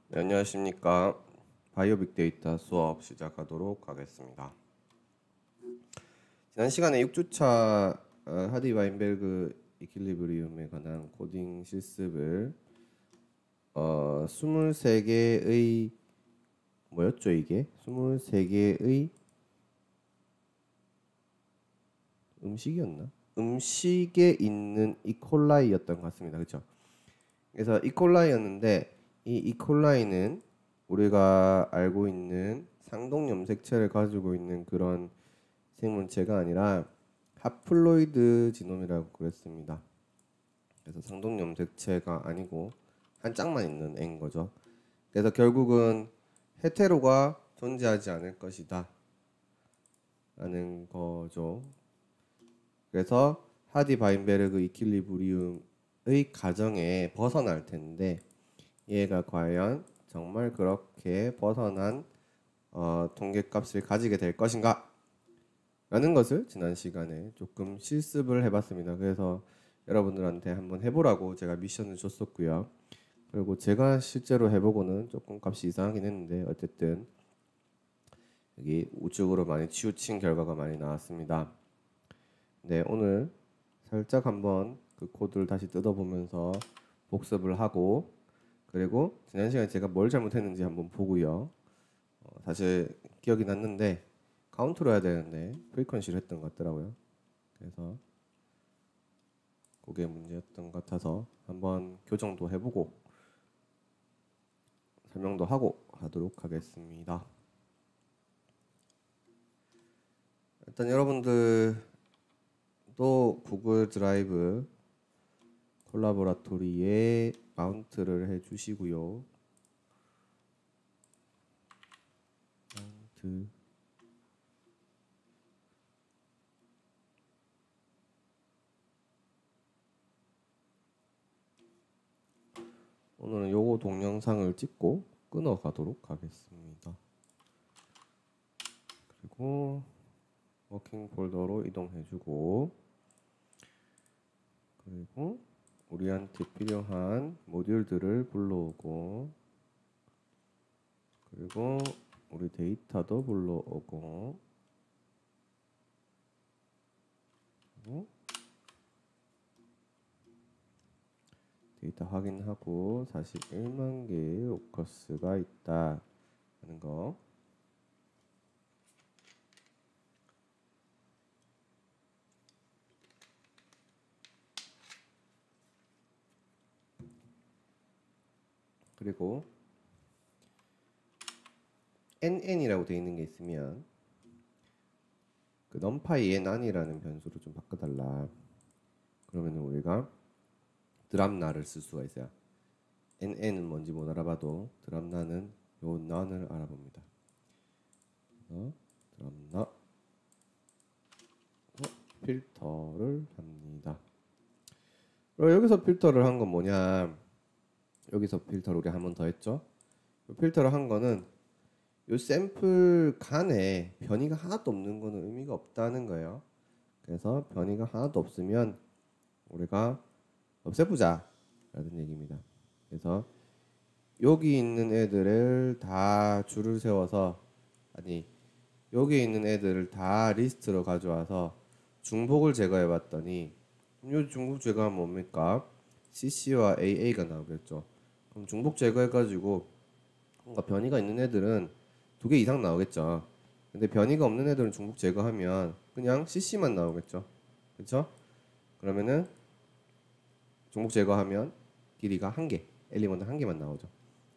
네, 안녕하십니까. 바이오 빅데이터 수업 시작하도록 하겠습니다. 지난 시간에 6주차 하디 와인베르그 이퀄리브리움에 관한 코딩 실습을 23개의 뭐였죠 이게? 23개의 음식이었나? 음식에 있는 이콜라이였던 것 같습니다. 그렇죠? 그래서 이콜라이였는데 이 이콜라이는 우리가 알고 있는 상동 염색체를 가지고 있는 그런 생물체가 아니라 하플로이드 지놈이라고 그랬습니다. 그래서 상동 염색체가 아니고 한 짝만 있는 애인 거죠. 그래서 결국은 헤테로가 존재하지 않을 것이다 라는 거죠. 그래서 하디 바인베르그 이퀄리브리움의 가정에 벗어날 텐데 얘가 과연 정말 그렇게 벗어난 통계값을 가지게 될 것인가? 라는 것을 지난 시간에 조금 실습을 해봤습니다. 그래서 여러분들한테 한번 해보라고 제가 미션을 줬었고요. 그리고 제가 실제로 해보고는 조금 값이 이상하긴 했는데 어쨌든 여기 우측으로 많이 치우친 결과가 많이 나왔습니다. 네, 오늘 살짝 한번 그 코드를 다시 뜯어보면서 복습을 하고 그리고 지난 시간에 제가 뭘 잘못했는지 한번 보고요. 사실 기억이 났는데 카운트로 해야 되는데 프리퀀시를 했던 것 같더라고요. 그래서 그게 문제였던 것 같아서 한번 교정도 해보고 설명도 하고 하도록 하겠습니다. 일단 여러분들도 구글 드라이브 콜라보라토리에 마운트를 해주시고요. 마운트 오늘은 요거 동영상을 찍고 끊어 가도록 하겠습니다. 그리고 워킹 폴더로 이동해주고 그리고 우리한테 필요한 모듈들을 불러오고 그리고 우리 데이터도 불러오고 그리고 데이터 확인하고 41만 개의 로커스가 있다 하는 거. 그리고 nn이라고 되어 있는 게 있으면 그 numpy n안이라는 변수로 좀 바꿔달라. 그러면 우리가 드랍나를 쓸 수가 있어요. nn은 뭔지 못 알아봐도 드랍나는 요 none을 알아봅니다. 드랍나 필터를 합니다. 그리고 여기서 필터를 한 건 뭐냐? 여기서 필터를 우리 한 번 더 했죠. 필터를 한 거는 요 샘플 간에 변이가 하나도 없는 거는 의미가 없다는 거예요. 그래서 변이가 하나도 없으면 우리가 없애보자 라는 얘기입니다. 그래서 여기 있는 애들을 다 줄을 세워서 아니 여기 있는 애들을 다 리스트로 가져와서 중복을 제거해 봤더니 이 중복 제거하면 뭡니까? CC와 AA가 나오겠죠. 그럼 중복 제거해 가지고 뭔가 변이가 있는 애들은 2개 이상 나오겠죠. 근데 변이가 없는 애들은 중복 제거하면 그냥 CC만 나오겠죠. 그렇죠? 그러면은 중복 제거하면 길이가 1개, 엘리먼트 1개만 나오죠.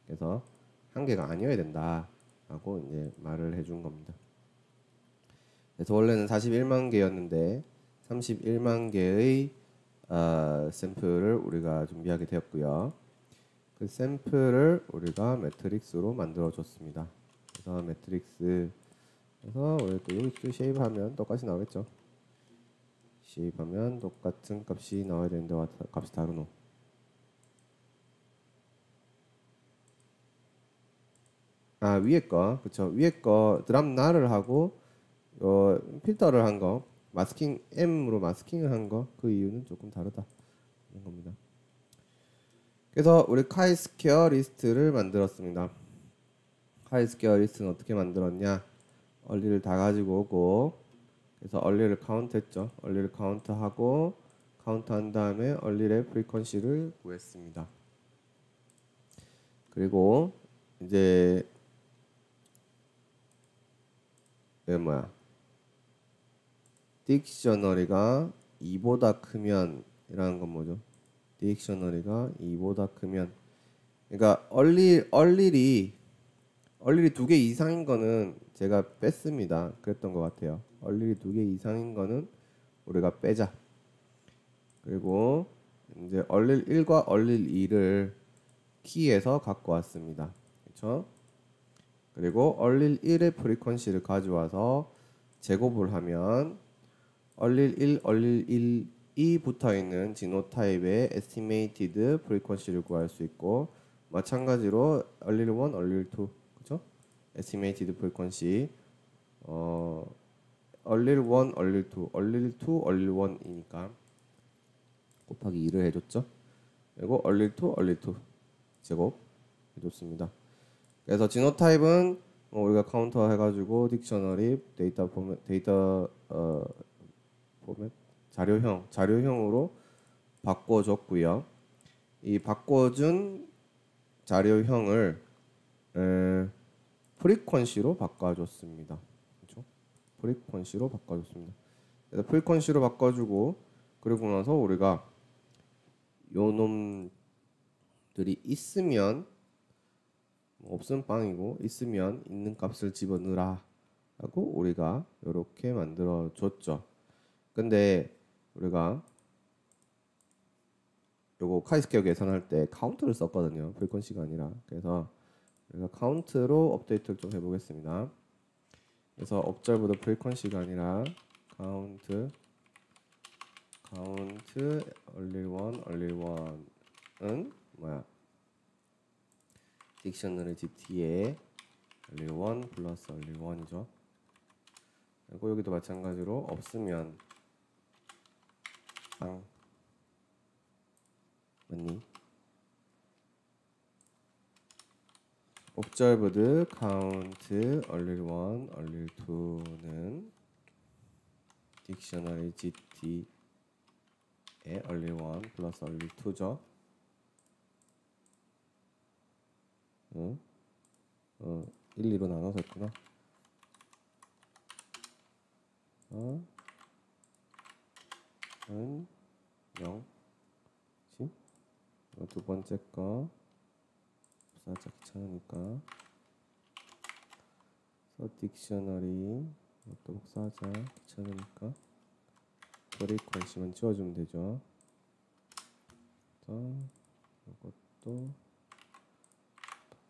그래서 1개가 아니어야 된다라고 이제 말을 해준 겁니다. 그래서 원래는 41만 개였는데 31만 개의 샘플을 우리가 준비하게 되었고요. 그 샘플을 우리가 매트릭스로 만들어 줬습니다. 그래서 매트릭스 그래서 우리 또 여기 쉐입하면 똑같이 나오겠죠. 쉐입하면 똑같은 값이 나와야 되는데 값이 다르노. 아 위에 거 그쵸. 위에 거 드랍 나를 하고 필터를 한 거 마스킹 M으로 마스킹을 한 거 그 이유는 조금 다르다 이런 겁니다. 그래서 우리 카이스퀘어 리스트를 만들었습니다. 카이스퀘어 리스트는 어떻게 만들었냐? 얼리를 다 가지고 오고, 그래서 얼리를 카운트했죠. 얼리를 카운트하고 카운트한 다음에 얼리의 프리퀀시를 구했습니다. 그리고 이제 딕셔너리가 2보다 크면 이라는 건 뭐죠? 딕셔너리가 2보다 크면, 그러니까 얼릴이 2개 이상인 거는 제가 뺐습니다. 그랬던 것 같아요. 얼릴이 2개 이상인 거는 우리가 빼자. 그리고 이제 얼릴 1과 얼릴 2를 키에서 갖고 왔습니다. 그렇죠? 그리고 얼릴 1의 프리퀀시를 가져와서 제곱을 하면 얼릴 1, 얼릴 1이 붙어 있는 지노타입의 에스티메이티드 프리퀀시를 구할 수 있고, 마찬가지로 얼릴 1, 얼릴 2, 그렇죠? 에스티메이티드 프리퀀시 얼릴 1, 얼릴 2, 얼릴 2, 얼릴 1이니까 곱하기 2를 해줬죠. 그리고 얼릴 2, 얼릴 2 제곱 해줬습니다. 그래서 지노타입은 우리가 카운터 해가지고 딕셔너리 포맷 자료형으로 바꿔줬고요. 이 바꿔준 자료형을 프리퀀시로 바꿔줬습니다. 그렇죠? 프리퀀시로 바꿔줬습니다. 그래서 프리퀀시로 바꿔주고, 그리고 나서 우리가 요 놈들이 있으면 없으면 빵이고, 있으면 있는 값을 집어넣으라 하고 우리가 이렇게 만들어 줬죠. 근데 우리가 요거 카이스퀘어 계산할 때 카운트를 썼거든요. 프리퀀시가 아니라. 그래서 우리가 카운트로 업데이트를 좀 해보겠습니다. 그래서 observed 프리퀀시가 아니라 카운트 얼릴 1은 뭐야? 딕셔너리 GT에 얼릴 1 플러스 얼릴 1이죠. 그리고 여기도 마찬가지로 없으면 빵 맞니? observed count 얼릴 1 얼릴 2는 딕셔너리 GT에 얼릴 1 플러스 얼릴 2죠. 1, 2로 나눠서 했구나. 0. 두 번째 거 살짝 귀찮으니까 딕셔너리 또 복사하자. 귀찮으니까 프리퀀시만 지워주면 되죠. 이것도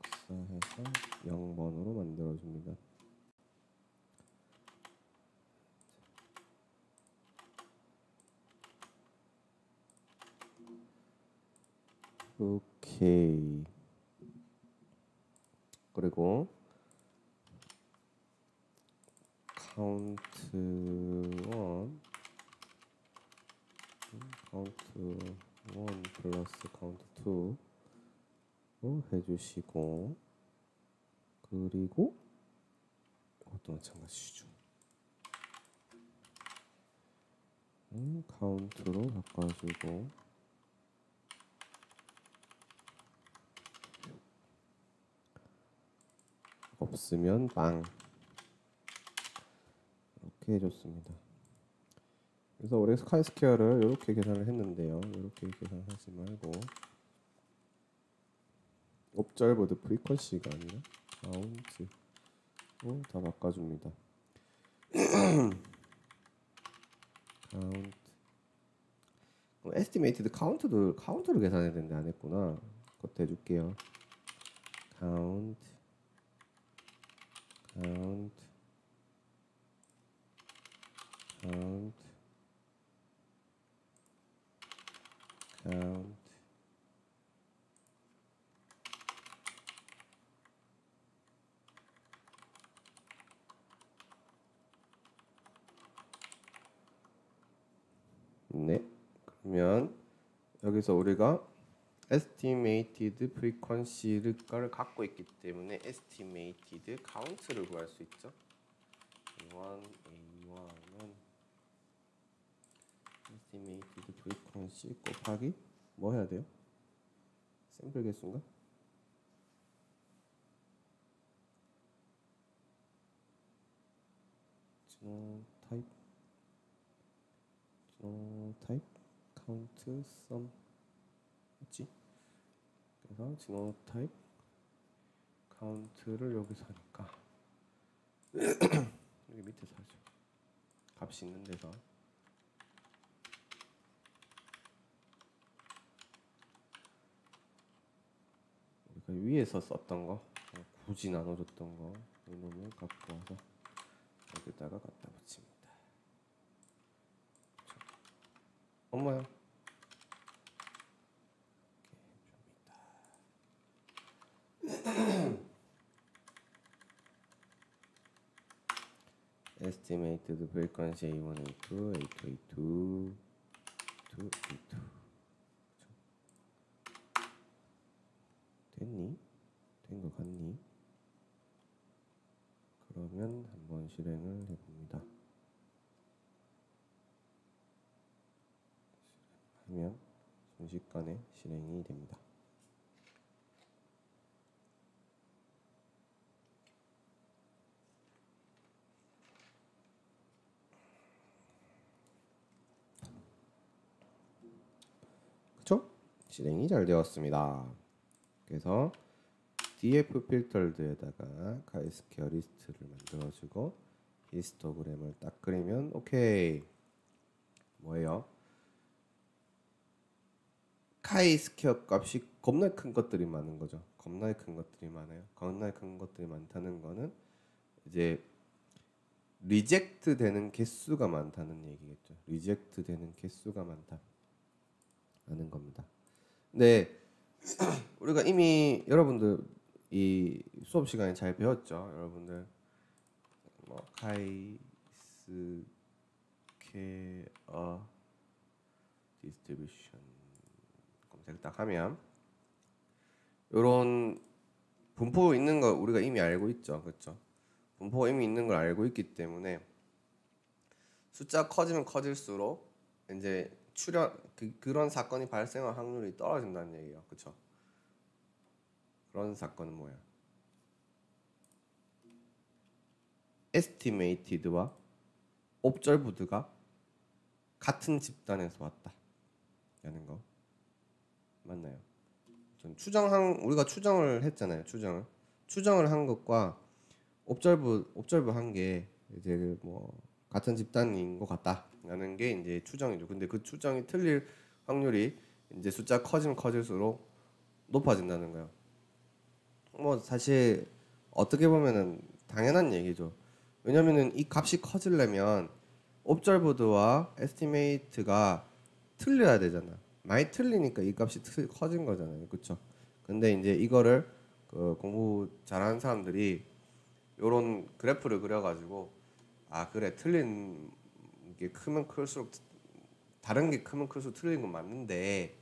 복사해서 0번으로 만들어줍니다. 오케이. 그리고 카운트 1 플러스 카운트 2로 해주시고, 그리고 이것도 마찬가지죠. 카운트로 바꿔주고, 없으면 빵 이렇게 해줬습니다. 그래서 우리 카이스퀘어를 이렇게 계산을 했는데요. 이렇게 계산하지 말고 observed 프리퀀시가 아니라 count로 다 바꿔줍니다. count estimated 카운트를 계산해야 되는데 안 했구나. 그것도 해줄게요. count 네. 그러면 여기서 우리가 estimated frequency를 갖고 있기 때문에 estimated count를 구할 수 있죠. A1은 estimated frequency 곱하기 뭐 해야 돼요? 샘플 개수인가? genotype count sum 맞지? 그래서 genotype count를 여기서 하니까 여기 밑에서 하죠. 값이 있는 데서 우리가 위에서 썼던 거 굳이 나눠줬던 거 이놈을 갖고 와서 여기다가 갖다 붙입니다. 엄마야. Estimated frequency A1, A2, A2, A2, A2. 됐니? 된 거 같니? 그러면 한번 실행을 해봅니다. 하면 순식간에 실행이 됩니다. 그쵸? 실행이 잘 되었습니다. 그래서 df 필터드에다가 카이스케어 리스트를 만들어주고 히스토그램을 딱 그리면 오케이. 뭐예요? 카이스케어 값이 겁나 큰 것들이 많은 거죠. 겁나 큰 것들이 많아요. 겁나 큰 것들이 많다는 거는 이제 리젝트 되는 개수가 많다는 얘기겠죠. 리젝트 되는 개수가 많다는 겁니다. 근데 우리가 이미 여러분들 이 수업 시간에 잘 배웠죠. 여러분들 뭐 카이스케어 디스트리뷰션 검색 딱 하면 이런 분포 있는 거 우리가 이미 알고 있죠. 그렇죠? 분포가 이미 있는 걸 알고 있기 때문에 숫자 커지면 커질수록 이제 그런 사건이 발생할 확률이 떨어진다는 얘기예요. 그렇죠? 그런 사건은 뭐야? estimated와 observed가 같은 집단에서 왔다 라는 거 맞나요? 우리가 추정을 했잖아요. 추정을 한 것과 observe 한 게 이제 뭐 같은 집단인 것 같다라는 게 이제 추정이죠. 근데 그 추정이 틀릴 확률이 이제 숫자 커지면 커질수록 높아진다는 거예요. 뭐 사실 어떻게 보면은 당연한 얘기죠. 왜냐면은 이 값이 커지려면 observed와 estimate가 틀려야 되잖아. 많이 틀리니까 이 값이 커진 거잖아요. 그렇죠? 근데 이제 이거를 그 공부 잘하는 사람들이 요런 그래프를 그려가지고 아 그래 틀린 게 크면 클수록 다른 게 크면 클수록 틀린 건 맞는데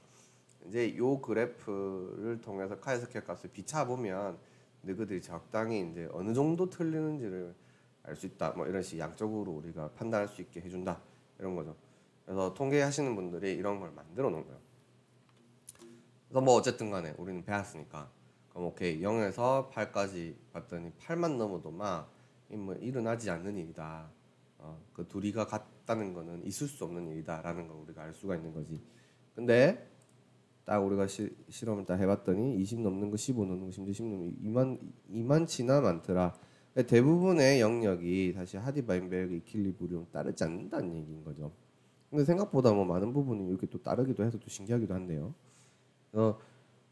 이제 요 그래프를 통해서 카이스케어 값을 비춰보면 너희들이 적당히 이제 어느 정도 틀리는지를 알 수 있다. 뭐 이런 식 양적으로 우리가 판단할 수 있게 해준다 이런 거죠. 그래서 통계하시는 분들이 이런 걸 만들어 놓은 거예요. 그래서 뭐 어쨌든 간에 우리는 배웠으니까 그럼 오케이 0에서 8까지 봤더니 8만 넘어도 막 뭐 일어나지 않는 일이다. 그 둘이가 같다는 거는 있을 수 없는 일이다라는 걸 우리가 알 수가 있는 거지. 근데 딱 우리가 실험을 딱 해봤더니 20 넘는 거, 15 넘는 거, 심지어 10 넘는 거 이만치나 많더라. 대부분의 영역이 사실 하디-바인베르그 이퀄리브리움 따르지 않는다는 얘기인 거죠. 근데 생각보다 뭐 많은 부분이 이렇게 또 따르기도 해서 또 신기하기도 한데요.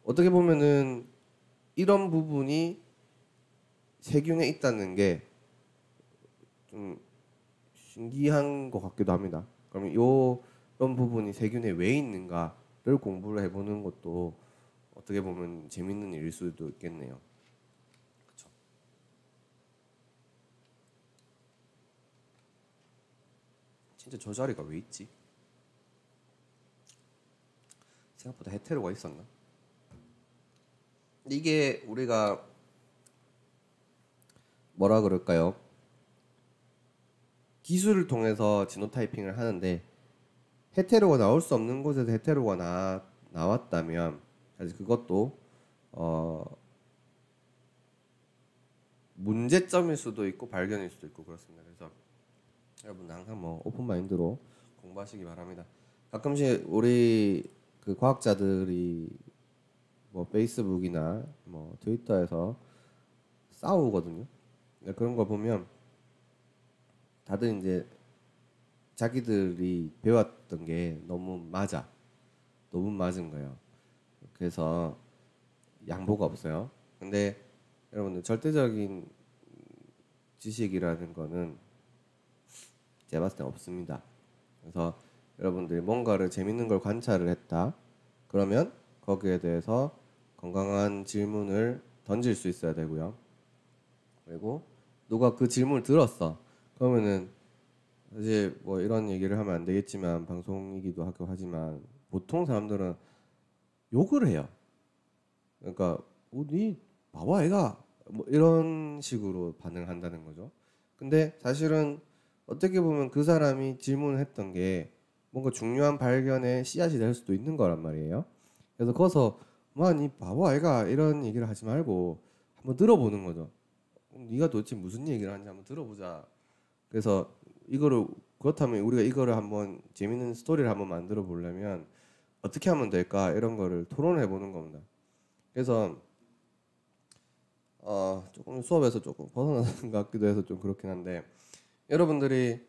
어떻게 보면은 이런 부분이 세균에 있다는 게 좀 신기한 것 같기도 합니다. 그러면 이런 부분이 세균에 왜 있는가를 공부를 해보는 것도 어떻게 보면 재밌는 일일 수도 있겠네요. 그렇죠? 진짜 저 자리가 왜 있지? 생각보다 헤테로가 있었나? 이게 우리가 뭐라 그럴까요? 기술을 통해서 지노타이핑을 하는데 헤테로가 나올 수 없는 곳에서 헤테로가 나왔다면 사실 그것도 문제점일 수도 있고 발견일 수도 있고 그렇습니다. 그래서 여러분 항상 뭐 오픈 마인드로 공부하시기 바랍니다. 가끔씩 우리 그 과학자들이 뭐 페이스북이나 뭐 트위터에서 싸우거든요. 그런 거 보면 다들 이제 자기들이 배웠던 게 너무 맞은 거예요. 그래서 양보가 없어요. 근데 여러분들 절대적인 지식이라는 거는 제가 봤을 때 없습니다. 그래서 여러분들이 뭔가를 재밌는 걸 관찰을 했다. 그러면 거기에 대해서 건강한 질문을 던질 수 있어야 되고요. 그리고 누가 그 질문을 들었어. 그러면은 사실 뭐 이런 얘기를 하면 안 되겠지만 방송이기도 하고 하지만 보통 사람들은 욕을 해요. 그러니까 니 봐봐 애가 뭐 이런 식으로 반응한다는 거죠. 근데 사실은 어떻게 보면 그 사람이 질문을 했던 게 뭔가 중요한 발견의 씨앗이 될 수도 있는 거란 말이에요. 그래서 거기서 니 봐봐 애가 이런 얘기를 하지 말고 한번 들어보는 거죠. 네가 도대체 무슨 얘기를 하는지 한번 들어보자. 그래서 이거를 그렇다면 우리가 이거를 한번 재밌는 스토리를 한번 만들어 보려면 어떻게 하면 될까 이런 거를 토론해 보는 겁니다. 그래서 조금 수업에서 조금 벗어나는 것 같기도 해서 좀 그렇긴 한데 여러분들이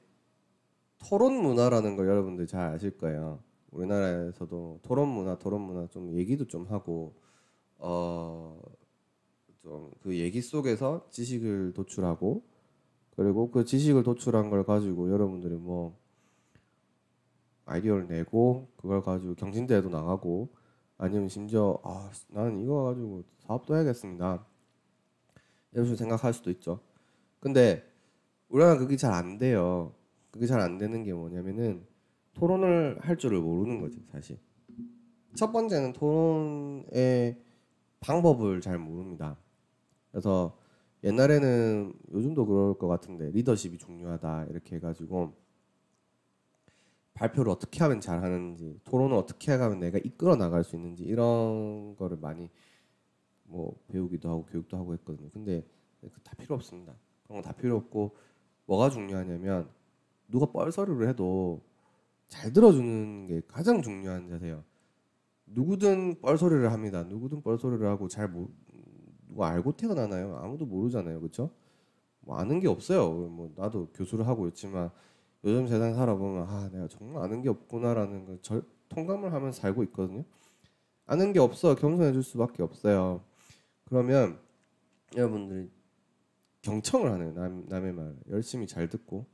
토론 문화라는 걸 여러분들이 잘 아실 거예요. 우리나라에서도 토론 문화 좀 얘기도 좀 하고 좀 그 얘기 속에서 지식을 도출하고 그리고 그 지식을 도출한 걸 가지고 여러분들이 뭐 아이디어를 내고 그걸 가지고 경진대회도 나가고 아니면 심지어 나는 이거 가지고 사업도 해야겠습니다. 이런 식으로 생각할 수도 있죠. 근데 우리나라 그게 잘 안 돼요. 그게 잘 안 되는 게 뭐냐면은 토론을 할 줄을 모르는 거지 사실. 첫 번째는 토론의 방법을 잘 모릅니다. 그래서 옛날에는 요즘도 그럴 것 같은데 리더십이 중요하다 이렇게 해가지고 발표를 어떻게 하면 잘하는지 토론을 어떻게 하면 내가 이끌어 나갈 수 있는지 이런 거를 많이 뭐 배우기도 하고 교육도 하고 했거든요. 근데 다 필요 없습니다. 그런 거 다 필요 없고 뭐가 중요하냐면 누가 뻘소리를 해도 잘 들어주는 게 가장 중요한 자세요. 누구든 뻘소리를 합니다. 누구든 뻘소리를 하고 누가 알고 태어나나요? 아무도 모르잖아요. 그렇죠? 뭐 아는 게 없어요. 뭐 나도 교수를 하고 있지만 요즘 세상 살아보면 내가 정말 아는 게 없구나라는 걸 통감을 하면서 살고 있거든요. 아는 게 없어 겸손해 줄 수밖에 없어요. 그러면 여러분들이 경청을 하네요. 남의 말 열심히 잘 듣고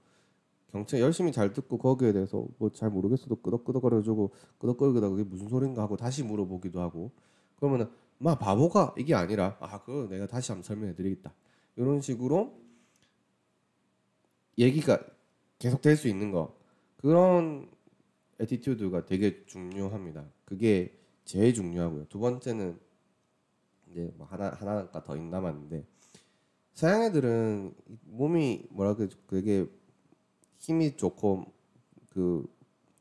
열심히 잘 듣고 거기에 대해서 뭐 잘 모르겠어도 끄덕끄덕거려주고 끄덕끄덕거리다 그게 무슨 소린가 하고 다시 물어보기도 하고 그러면은 바보가 이게 아니라 그거 내가 다시 한번 설명해 드리겠다 이런 식으로 얘기가 계속 될 수 있는 거 그런 애티튜드가 되게 중요합니다. 그게 제일 중요하고요. 두 번째는 이제 뭐 하나가 더 남았는데 서양 애들은 몸이 그게 힘이 좋고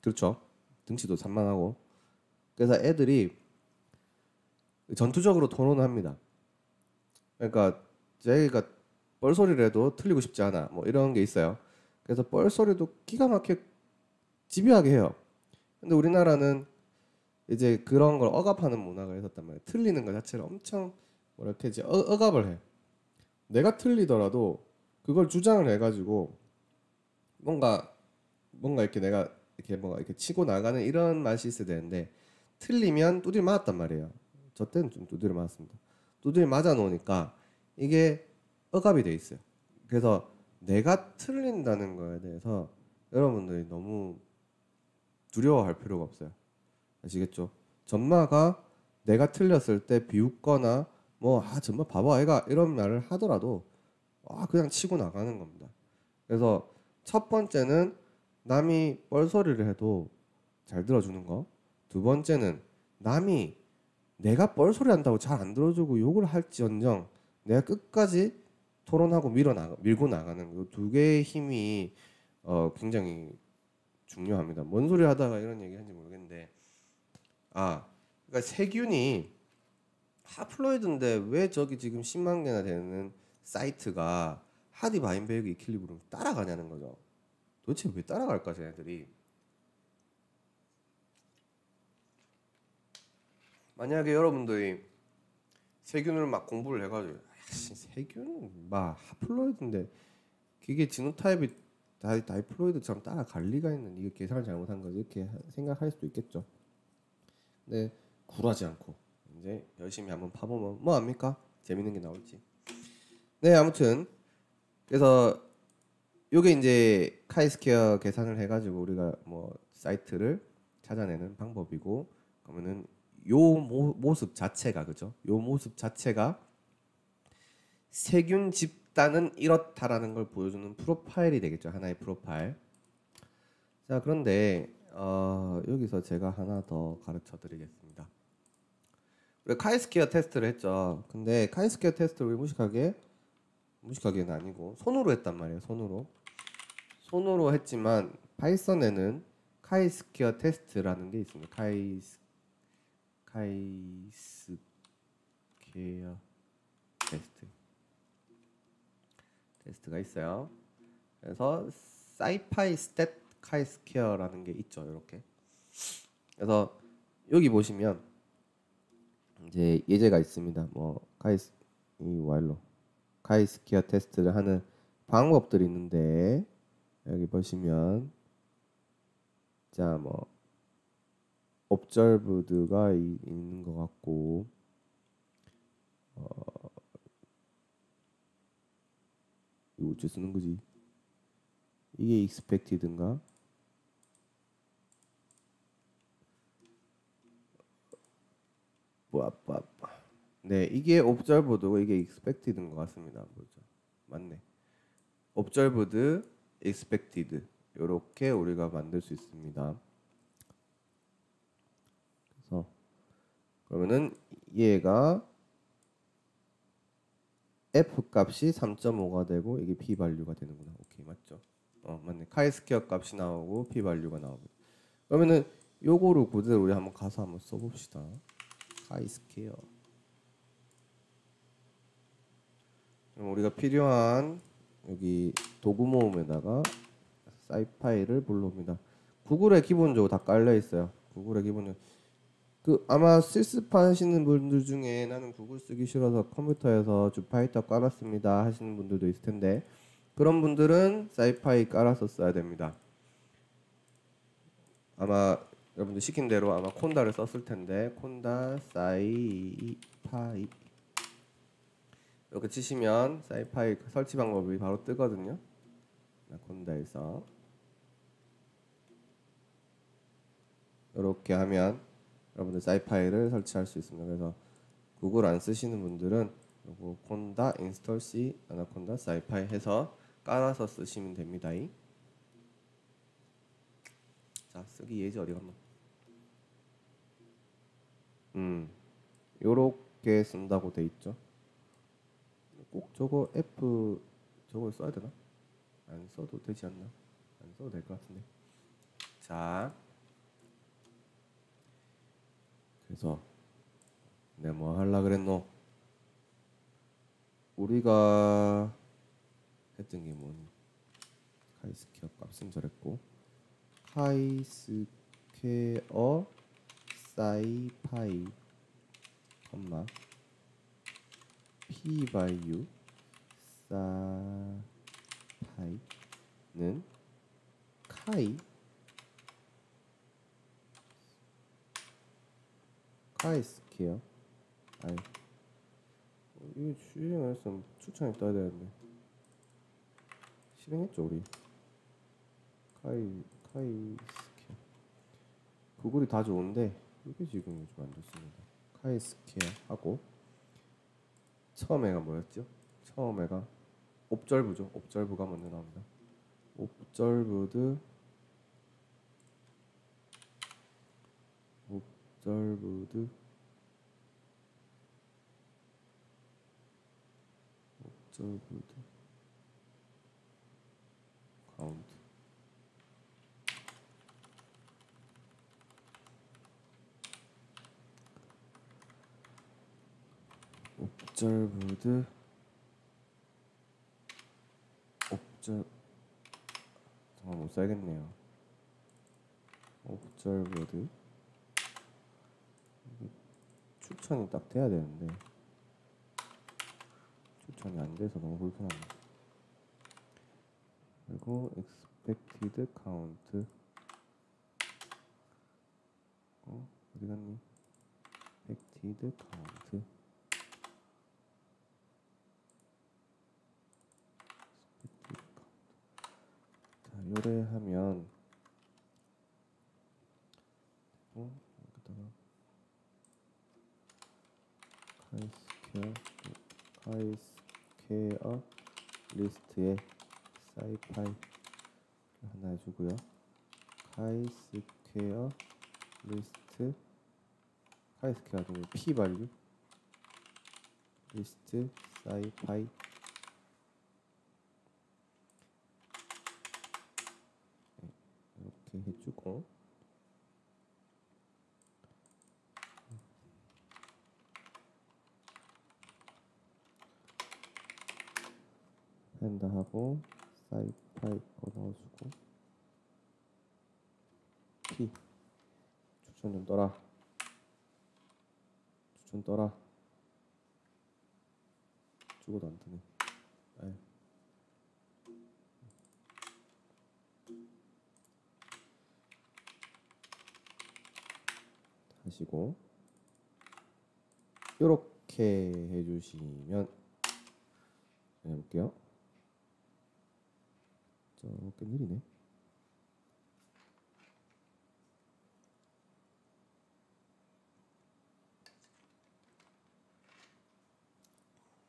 그렇죠. 등치도 산만하고 그래서 애들이 전투적으로 토론을 합니다. 그러니까 자기가 뻘소리를 해도 틀리고 싶지 않아 뭐 이런 게 있어요. 그래서 뻘소리도 기가 막히게 집요하게 해요. 근데 우리나라는 이제 그런 걸 억압하는 문화가 있었단 말이에요. 틀리는 것 자체를 엄청 뭐랄까 이제 억압을 해. 내가 틀리더라도 그걸 주장을 해가지고 뭔가 이렇게 내가 이렇게 뭔가 이렇게 치고 나가는 이런 맛이 있어야 되는데 틀리면 두드려 맞았단 말이에요. 저 때는 좀 두드려 맞았습니다. 두드려 맞아 놓으니까 이게 억압이 돼 있어요. 그래서 내가 틀린다는 거에 대해서 여러분들이 너무 두려워할 필요가 없어요. 아시겠죠? 전마가 내가 틀렸을 때 비웃거나 전마 바보 아이가 이런 말을 하더라도 그냥 치고 나가는 겁니다. 그래서 첫 번째는 남이 뻘소리를 해도 잘 들어주는 거. 두 번째는 남이 내가 뻘소리 한다고 잘 안 들어주고 욕을 할지언정 내가 끝까지 토론하고 밀고 나가는 그 두 개의 힘이 굉장히 중요합니다. 뭔 소리 하다가 이런 얘기 하는지 모르겠는데 그러니까 세균이 하플로이드인데 왜 저기 지금 10만 개나 되는 사이트가 하디 바인베르그 이퀄리브리엄 따라가냐는 거죠. 도대체 왜 따라갈까 쟤네들이. 만약에 여러분들이 세균을 막 공부를 해가지고 세균 막 하플로이드인데 그게 지노타입이 다이플로이드처럼 따라갈 리가 있는, 이게 계산을 잘못한 거지 이렇게 생각할 수도 있겠죠. 근데 굴하지 않고 이제 열심히 한번 파보면 뭐 압니까? 재밌는 게 나올지. 네, 아무튼 그래서 요게 이제 카이스퀘어 계산을 해가지고 우리가 뭐 사이트를 찾아내는 방법이고, 그러면은 요 모습 자체가, 그죠? 요 모습 자체가 세균 집단은 이렇다라는 걸 보여주는 프로파일이 되겠죠. 하나의 프로파일. 자, 그런데 여기서 제가 하나 더 가르쳐 드리겠습니다. 우리가 카이스퀘어 테스트를 했죠. 근데 카이스퀘어 테스트를 무식하게는 아니고 손으로 했단 말이에요. 손으로 했지만 파이썬에는 카이스퀘어 테스트라는 게 있습니다. 카이스퀘어 테스트가 있어요. 그래서 사이파이 스탯 카이스퀘어라는 게 있죠. 이렇게. 그래서 여기 보시면 이제 예제가 있습니다. 뭐 이 와일로 카이스퀘어 테스트를 하는 방법들이 있는데, 여기 보시면 자 뭐 observed가 있는 것 같고, 이거 어째 쓰는 거지? 이게 expected인가? 네, 이게 observed고 이게 expected인 것 같습니다. 보죠. 맞네. observed, expected 이렇게 우리가 만들 수 있습니다. 그래서 그러면은 얘가 f 값이 3.5가 되고 이게 p 발류가 되는구나. 오케이, 맞죠? 맞네. 카이스퀘어 값이 나오고 p 발류가 나옵니다. 그러면은 요거를 그대로 우리 한번 가서 한번 써봅시다. 카이스퀘어. 그럼 우리가 필요한 여기 도구 모음에다가 사이파이를 불러옵니다. 구글에 기본적으로 다 깔려 있어요. 구글에 기본적으로 아마 실습하시는 분들 중에 나는 구글 쓰기 싫어서 컴퓨터에서 주파이터 깔았습니다 하시는 분들도 있을 텐데, 그런 분들은 사이파이 깔아서 써야 됩니다. 아마 여러분들 시킨 대로 아마 콘다를 썼을 텐데, 콘다 사이파이 이렇게 치시면 사이파이 설치 방법이 바로 뜨거든요. 콘다에서 이렇게 하면 여러분들 사이파이를 설치할 수 있습니다. 그래서 구글 안 쓰시는 분들은 요거 콘다 인스톨 C 아나콘다 사이파이 해서 깔아서 쓰시면 됩니다. 자, 쓰기 예제 어디 갔나? 요렇게 쓴다고 돼 있죠. 꼭 저거 F 저걸 써야 되나? 안 써도 되지 않나? 안 써도 될 것 같은데. 자, 그래서 내가 뭐 하려 그랬노? 우리가 했던 게 뭐니? 카이스퀘어 값은 저랬고, 카이스퀘어 사이파이 컴마 p 바이유 사파이는 카이스퀘어 이거 실행했으면 추천이 떠야 되는데 실행했죠 우리. 카이스퀘어 구글이 다 좋은데 이게 지금 요즘 안 좋습니다. 카이스퀘어 하고 처음에가 뭐였죠? 처음에가 옵절브죠. 옵절브가 먼저 나옵니다. 옵절브드 observed count. observed 잠깐 못 써야겠네요. observed 추천이 딱 돼야 되는데 추천이 안 돼서 너무 불편하네. 그리고 expected count 어디 갔니? expected count 자, 요래하면 여기다가 카이스퀘어 리스트에 사이파이 하나 해주고요. 카이스퀘어 리스트 카이스퀘어 아니면 p 발류 리스트 사이파이 이렇게 해주고 펜다 하고 사이파이 거 넣어주고 p 추천 좀 떠라. 추천 떠라. 죽어도 안 뜨네. 아유. 하시고 요렇게 해주시면 해볼게요. 꽤 느리네.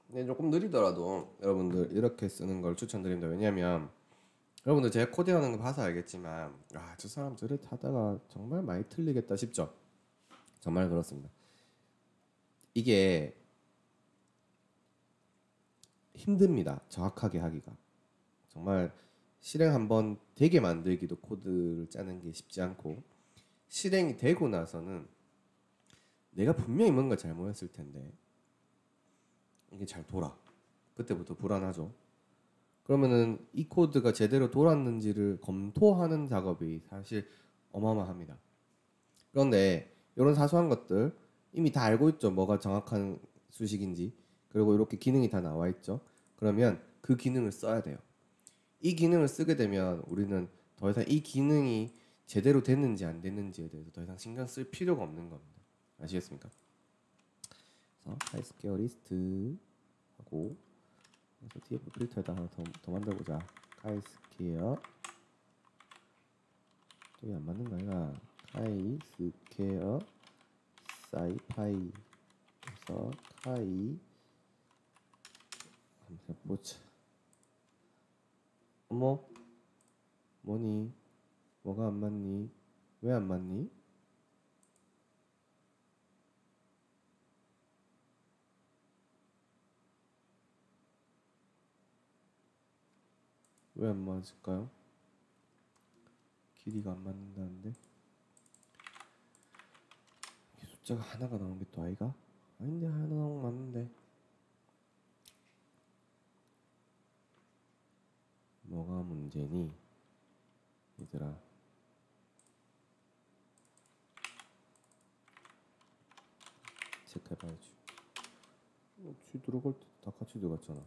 네, 조금 느리더라도 여러분들 이렇게 쓰는 걸 추천드립니다. 왜냐하면 여러분들 제가 코딩하는 거 봐서 알겠지만 저 사람 저래 하다가 정말 많이 틀리겠다 싶죠? 정말 그렇습니다. 이게 힘듭니다. 정확하게 하기가. 정말 실행 한번 되게 만들기도 코드를 짜는 게 쉽지 않고 실행이 되고 나서는 내가 분명히 뭔가 잘못했을 텐데 이게 잘 돌아. 그때부터 불안하죠. 그러면은 이 코드가 제대로 돌았는지를 검토하는 작업이 사실 어마어마합니다. 그런데 이런 사소한 것들 이미 다 알고 있죠. 뭐가 정확한 수식인지. 그리고 이렇게 기능이 다 나와 있죠. 그러면 그 기능을 써야 돼요. 이 기능을 쓰게 되면 우리는 더 이상 이 기능이 제대로 됐는지 안 됐는지에 대해서 더 이상 신경 쓸 필요가 없는 겁니다. 아시겠습니까? 그래서 하이스퀘어 리스트 하고 그래서 TF 필터에다 하나 더 만들어보자. 하이스퀘어 또 안 맞는 거 아니라 하이스퀘어 사이파이 그래서 카이 한번 해보자. 어머 뭐니? 뭐가 안 맞니? 왜 안 맞니? 왜 안 맞을까요? 길이가 안 맞는다는데 숫자가 하나가 나온 게 또 아이가? 아닌데 하나 나온 거 맞는데 뭐가 문제니? 얘들아 체크해봐야지. 쥐 들어갈 때 다 같이 들어갔잖아.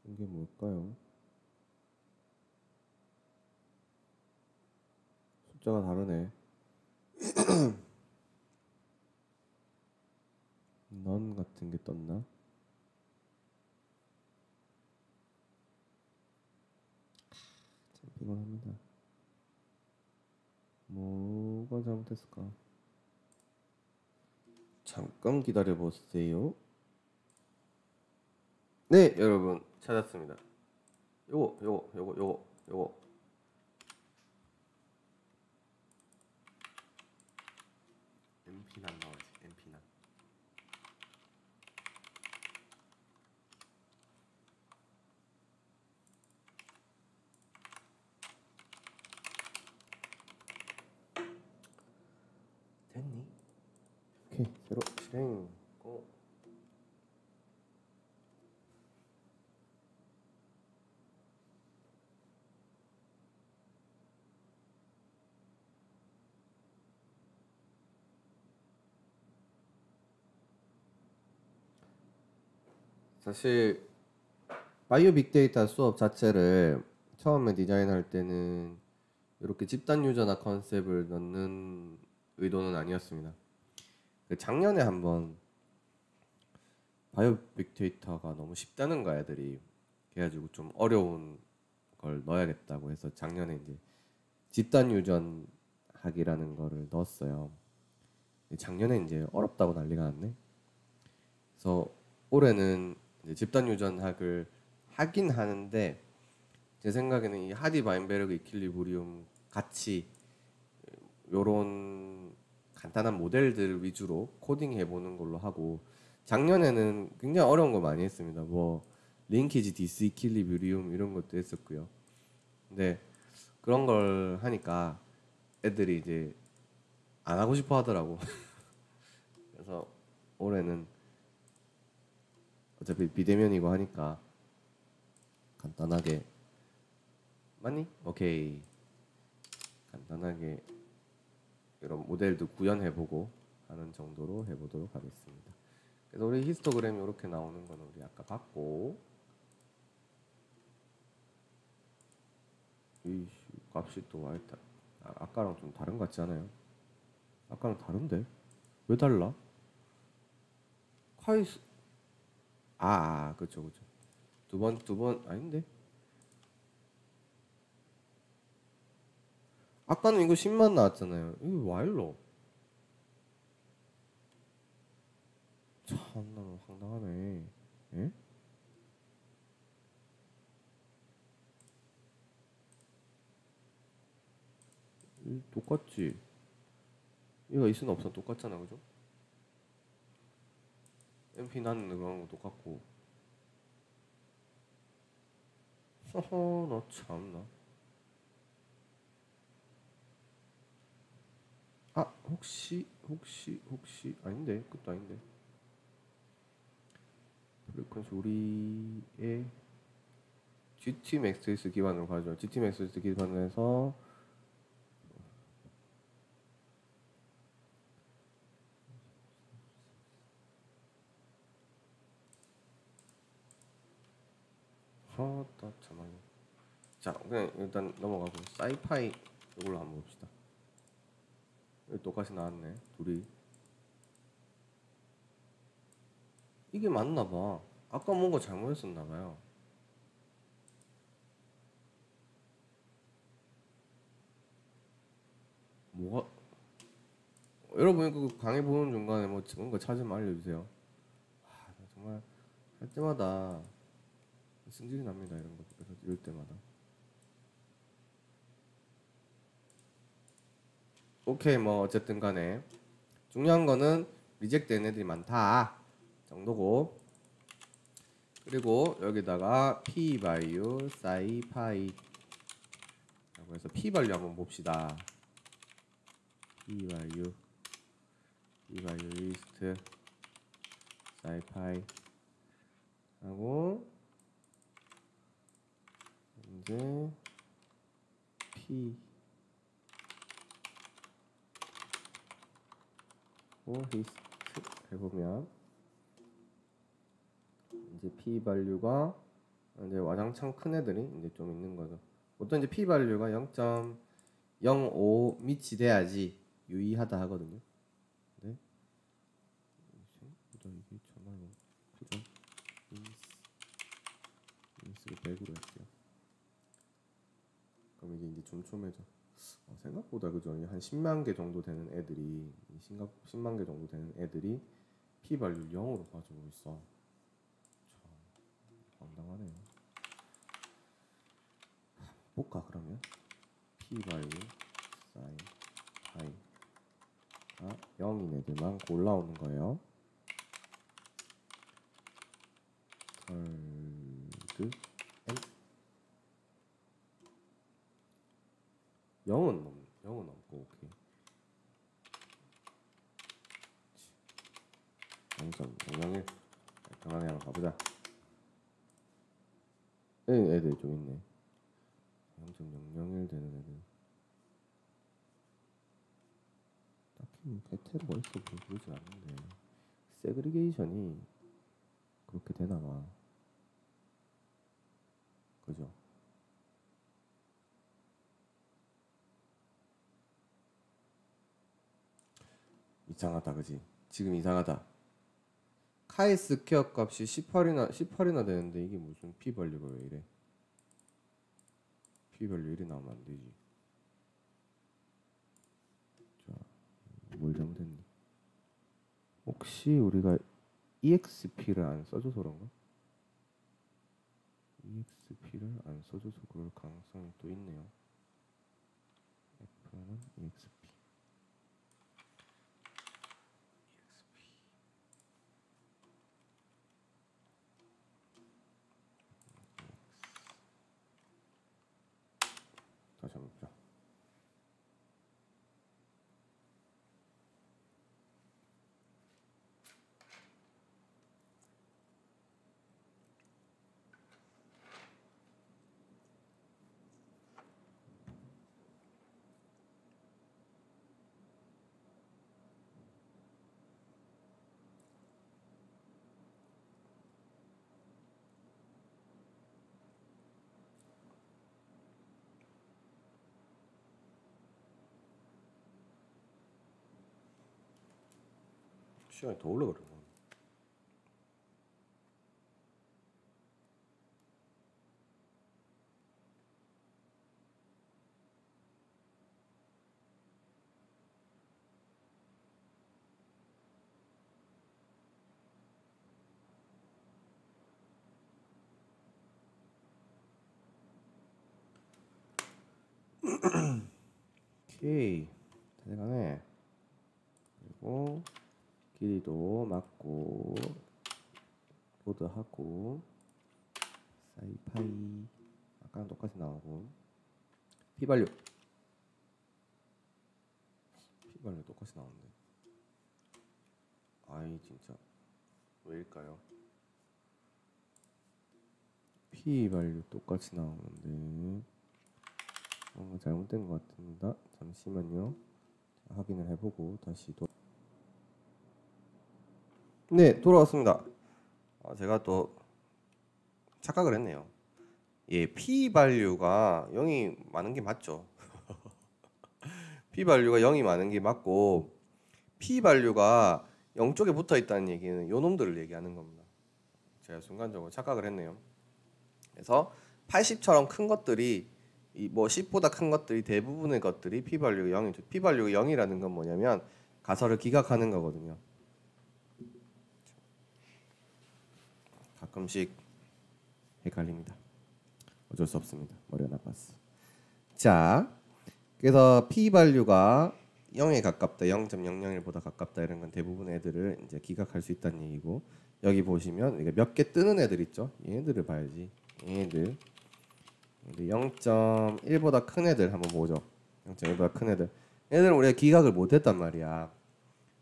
이게 뭘까요? 숫자가 다르네. 넌 같은 게 떴나? 참 피곤합니다. 뭐가 잘못했을까? 잠깐 기다려 보세요. 네, 여러분 찾았습니다. 요거 사실 바이오 빅데이터 수업 자체를 처음에 디자인할 때는 이렇게 집단 유전화 컨셉을 넣는 의도는 아니었습니다. 작년에 한번 바이오 빅데이터가 너무 쉽다는 거야 애들이. 그래가지고 좀 어려운 걸 넣어야겠다고 해서 작년에 이제 집단 유전학이라는 거를 넣었어요. 작년에 이제 어렵다고 난리가 났네. 그래서 올해는 이제 집단 유전학을 하긴 하는데 제 생각에는 이 하디 바인베르그 이퀄리브리움 같이 요런 간단한 모델들 위주로 코딩해 보는 걸로 하고 작년에는 굉장히 어려운 거 많이 했습니다. 뭐 링키지 디스이퀄리브리움 이런 것도 했었고요. 근데 그런 걸 하니까 애들이 이제 안 하고 싶어 하더라고. 그래서 올해는 어차피 비대면이고 하니까 간단하게 맞니? 오케이. 간단하게 이런 모델도 구현해보고 하는 정도로 해보도록 하겠습니다. 그래서 우리 히스토그램이 이렇게 나오는 거는 우리 아까 봤고 이 값이 또 와있다. 아까랑 좀 다른 것 같지 않아요? 아까랑 다른데? 왜 달라? 카이스 그쵸 두 번 아닌데? 아까는 이거 10만 나왔잖아요. 이거 와일로 참나 황당하네. 예? 똑같지? 얘가 있으나 없으나 똑같잖아 그죠? MP 나는 그런 거 똑같고 허허 나 참나. 혹시 아닌데 그것도 아닌데 프리퀀시 우리의 GTMXS 기반으로 가죠. GTMXS 기반으로 해서 나 잠깐만요. 자 그냥 일단 넘어가고 사이파이 이걸로 한번 봅시다. 똑같이 나왔네 둘이. 이게 맞나봐. 아까 뭔가 잘못했었나봐요. 뭐가 여러분 그 강의 보는 중간에 뭐 뭔가 찾으면 알려주세요. 나 정말 할 때마다 승질이 납니다 이런 거. 그래서 이럴 때마다 오케이 뭐 어쨌든 간에 중요한 거는 리젝트 된 애들이 많다 정도고, 그리고 여기다가 p 바이오 사이파이 라고 해서 p 발류 한번 봅시다. p 바이오 리스트 사이파이 하고 이제 p 히스트 해보면 이제 p 발류가 이제 와장창 큰 애들이 이제 좀 있는 거죠. 보통 이제 p 발류가 0.05 밑이 돼야지 유의하다 하거든요. 네. 생각보다 이게 정말 크죠. 인스를 100으로 할게요. 그럼 이게 촘촘해져. 생각보다 그죠. 한 10만 개 정도 되는 애들이 10만 개 정도 되는 애들이 p 발류 0으로 가지고 있어. 참 황당하네요. 볼까 그러면 p 발류 사인 파이가 0인 애들만 골라오는 거예요. 덜드 n 0은 넘고 오케이. 0.001 편하게 한번 가보자. 애들이 좀 있네. 0.001 되는 애들. 딱히 헤테로가 있어 보이지 않는데 세그리게이션이 그렇게 되나 봐. 그죠? 이상하다, 그지? 지금 이상하다. 카이 스퀘어 값이 18이나 되는데 이게 무슨 p 발류가 왜 이래? p 발류 이리 나오면 안 되지. 자, 뭘 잘못했니? 혹시 우리가 exp를 안 써줘서 그런가? exp를 안 써줘서 그럴 가능성이 또 있네요. f는 exp. 다시 한번 보자. 시간이 더 오래 걸려. 오케이, 다 돼가네. 그리고 길이도 맞고 로드하고 사이파이 아까랑 똑같이 나오고 p-value 똑같이 나오는데 아이 진짜 왜일까요? p-value 똑같이 나오는데 뭔가 잘못된 것 같습니다. 잠시만요. 확인을 해보고 다시 네, 돌아왔습니다. 제가 또 착각을 했네요. 예, p-value가 0이 많은 게 맞죠. p-value가 0이 많은 게 맞고 p-value가 0 쪽에 붙어 있다는 얘기는 요 놈들을 얘기하는 겁니다. 제가 순간적으로 착각을 했네요. 그래서 80처럼 큰 것들이 뭐 10보다 큰 것들이 대부분의 것들이 p-value가 0이죠. p-value가 0이라는 건 뭐냐면 가설을 기각하는 거거든요. 가끔씩 헷갈립니다. 어쩔 수 없습니다. 머리가 나빴어. 자, 그래서 p-value가 0에 가깝다, 0.001보다 가깝다 이런 건 대부분 애들을 이제 기각할 수 있다는 얘기고 여기 보시면 이게 몇 개 뜨는 애들 있죠? 얘네들을 봐야지. 얘네들 0.1보다 큰 애들 한번 보죠. 0.1보다 큰 애들. 얘들은 우리가 기각을 못했단 말이야.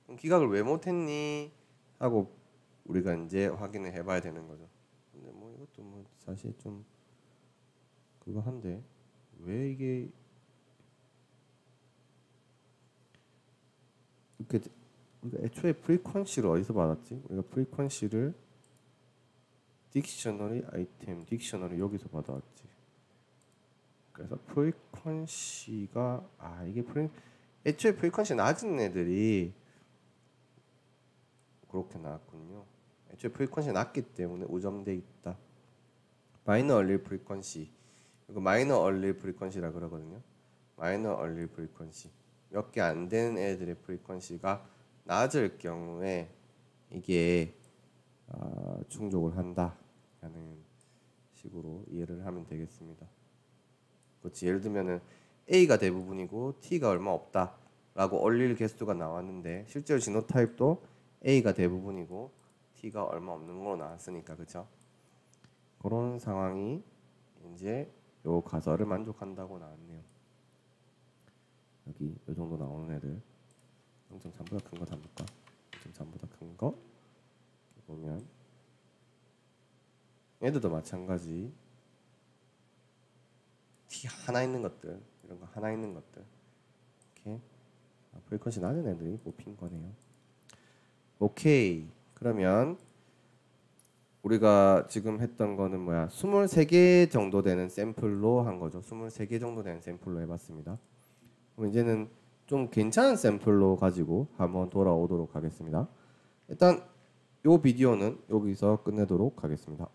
그럼 기각을 왜 못했니? 하고 우리가 이제 확인을 해봐야 되는 거죠. 근데 뭐 이것도 뭐 사실 좀 그거 한데 왜 이게 이렇게 우리가 애초에 프리퀀시를 어디서 받았지? 우리가 프리퀀시를 딕셔너리 아이템 딕셔너리 여기서 받아왔지. 그래서 프리퀀시가 이게 애초에 프리퀀시 낮은 애들이 그렇게 나왔군요. 애초에 프리퀀시 낮기 때문에 우점돼 있다. 마이너 얼릴 프리퀀시 이거 마이너 얼릴 프리퀀시라 그러거든요. 마이너 얼릴 프리퀀시 몇 개 안 되는 애들의 프리퀀시가 낮을 경우에 이게 충족을 한다라는 식으로 이해를 하면 되겠습니다. 그렇지. 예를 들면은 A가 대부분이고 T가 얼마 없다라고 얼릴 개수가 나왔는데 실제로 지노타입도 A가 대부분이고 T가 얼마 없는 걸로 나왔으니까 그렇죠. 그런 상황이 이제 요 가설을 만족한다고 나왔네요. 여기 이 정도 나오는 애들 0.3보다 큰 거 다 볼까? 0.3보다 큰 거 보면 얘들도 마찬가지 T 하나 있는 것들 이런 거 하나 있는 것들 이렇게 프리퀀시 낮은 애들이 뽑힌 거네요. 오케이. 그러면 우리가 지금 했던 거는 뭐야? 23개 정도 되는 샘플로 한 거죠. 23개 정도 되는 샘플로 해봤습니다. 그럼 이제는 좀 괜찮은 샘플로 가지고 한번 돌아오도록 하겠습니다. 일단 이 비디오는 여기서 끝내도록 하겠습니다.